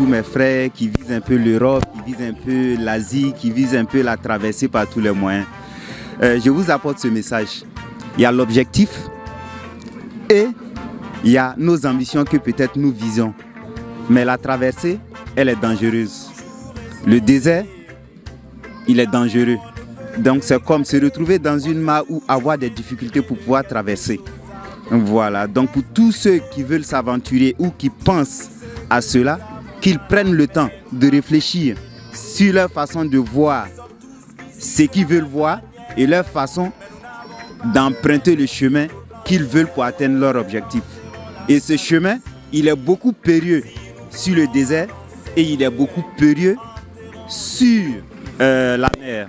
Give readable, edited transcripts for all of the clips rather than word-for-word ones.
tous mes frères qui visent un peu l'Europe, qui visent un peu l'Asie, qui visent un peu la traversée par tous les moyens. Je vous apporte ce message. Il y a l'objectif et il y a nos ambitions que peut-être nous visons. Mais la traversée, elle est dangereuse. Le désert, il est dangereux. Donc c'est comme se retrouver dans une mare ou avoir des difficultés pour pouvoir traverser. Voilà, donc pour tous ceux qui veulent s'aventurer ou qui pensent à cela, qu'ils prennent le temps de réfléchir sur leur façon de voir ce qu'ils veulent voir et leur façon d'emprunter le chemin qu'ils veulent pour atteindre leur objectif. Et ce chemin, il est beaucoup périlleux sur le désert et il est beaucoup périlleux sur la mer.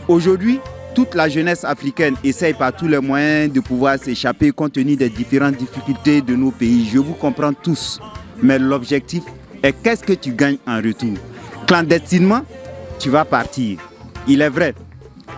Aujourd'hui, toute la jeunesse africaine essaye par tous les moyens de pouvoir s'échapper compte tenu des différentes difficultés de nos pays. Je vous comprends tous, mais l'objectif est qu'est-ce que tu gagnes en retour. Clandestinement, tu vas partir, il est vrai.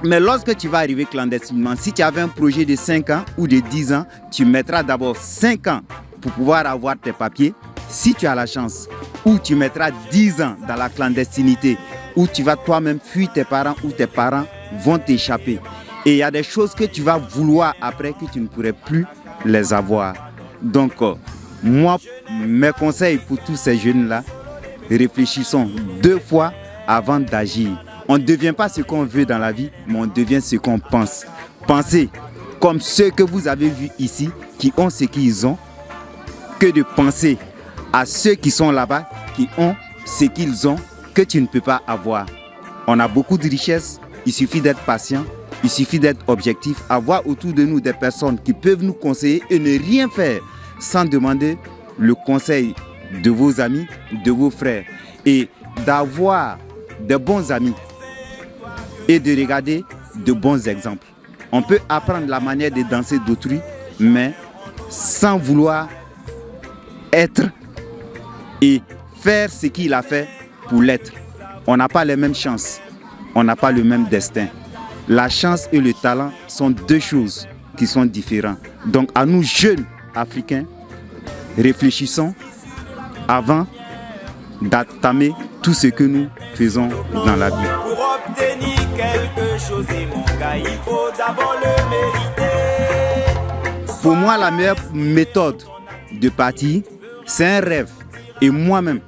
Mais lorsque tu vas arriver clandestinement, si tu avais un projet de 5 ans ou de 10 ans, tu mettras d'abord 5 ans pour pouvoir avoir tes papiers, si tu as la chance. Ou tu mettras 10 ans dans la clandestinité, où tu vas toi-même fuir tes parents ou tes parents vont t'échapper. Et il y a des choses que tu vas vouloir après que tu ne pourrais plus les avoir. Donc, moi, mes conseils pour tous ces jeunes-là, réfléchissons 2 fois avant d'agir. On ne devient pas ce qu'on veut dans la vie, mais on devient ce qu'on pense. Pensez comme ceux que vous avez vus ici, qui ont ce qu'ils ont, que de penser à ceux qui sont là-bas, qui ont ce qu'ils ont, que tu ne peux pas avoir. On a beaucoup de richesses, il suffit d'être patient, il suffit d'être objectif, avoir autour de nous des personnes qui peuvent nous conseiller et ne rien faire sans demander le conseil de vos amis, de vos frères. Et d'avoir de bons amis et de regarder de bons exemples. On peut apprendre la manière de danser d'autrui, mais sans vouloir être et faire ce qu'il a fait pour l'être. On n'a pas les mêmes chances, on n'a pas le même destin. La chance et le talent sont 2 choses qui sont différentes. Donc à nous jeunes Africains, réfléchissons avant d'entamer tout ce que nous faisons dans la vie. Pour obtenir quelque chose, mon gars, il faut d'abord le mériter. Pour moi, la meilleure méthode de partir, c'est un rêve. Et moi-même,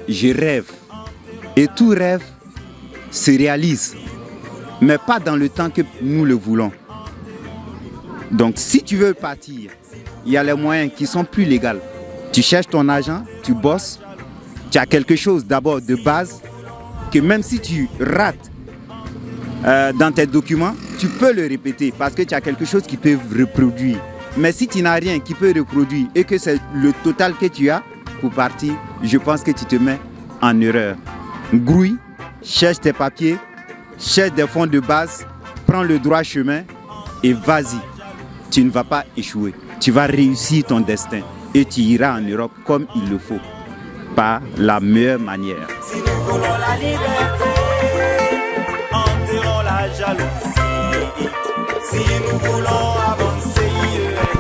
je rêve. Et tout rêve se réalise, mais pas dans le temps que nous le voulons. Donc, si tu veux partir, il y a les moyens qui sont plus légaux. Tu cherches ton argent, tu bosses, tu as quelque chose d'abord de base, que même si tu rates dans tes documents, tu peux le répéter parce que tu as quelque chose qui peut reproduire. Mais si tu n'as rien qui peut reproduire et que c'est le total que tu as pour partir, je pense que tu te mets en erreur. Grouille, cherche tes papiers, cherche des fonds de base, prends le droit chemin et vas-y. Tu ne vas pas échouer. Tu vas réussir ton destin et tu iras en Europe comme il le faut, par la meilleure manière. Si nous voulons la liberté, enterrons la jalousie. Si nous voulons avancer,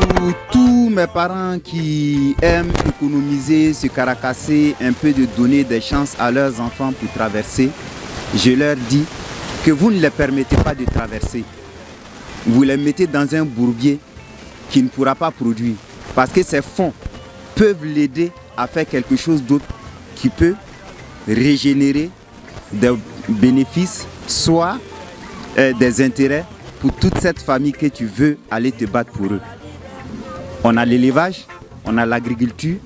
pour tous mes parents qui aiment économiser, se caracasser, un peu de donner des chances à leurs enfants pour traverser, je leur dis que vous ne les permettez pas de traverser. Vous les mettez dans un bourbier qui ne pourra pas produire. Parce que ces fonds peuvent l'aider à faire quelque chose d'autre qui peut régénérer des bénéfices, soit des intérêts pour toute cette famille que tu veux aller te battre pour eux. On a l'élevage, on a l'agriculture,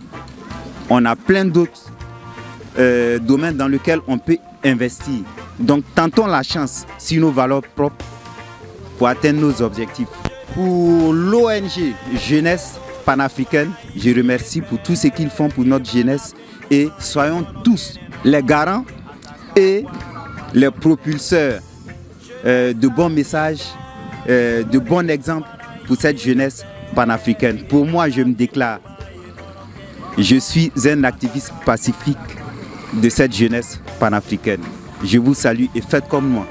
on a plein d'autres domaines dans lesquels on peut investir. Donc tentons la chance sur nos valeurs propres pour atteindre nos objectifs. Pour l'ONG Jeunesse Panafricaine, je remercie pour tout ce qu'ils font pour notre jeunesse et soyons tous les garants et les propulseurs de bons messages, de bons exemples pour cette jeunesse panafricaine. Pour moi, je me déclare, je suis un activiste pacifique de cette jeunesse panafricaine. Je vous salue et faites comme moi.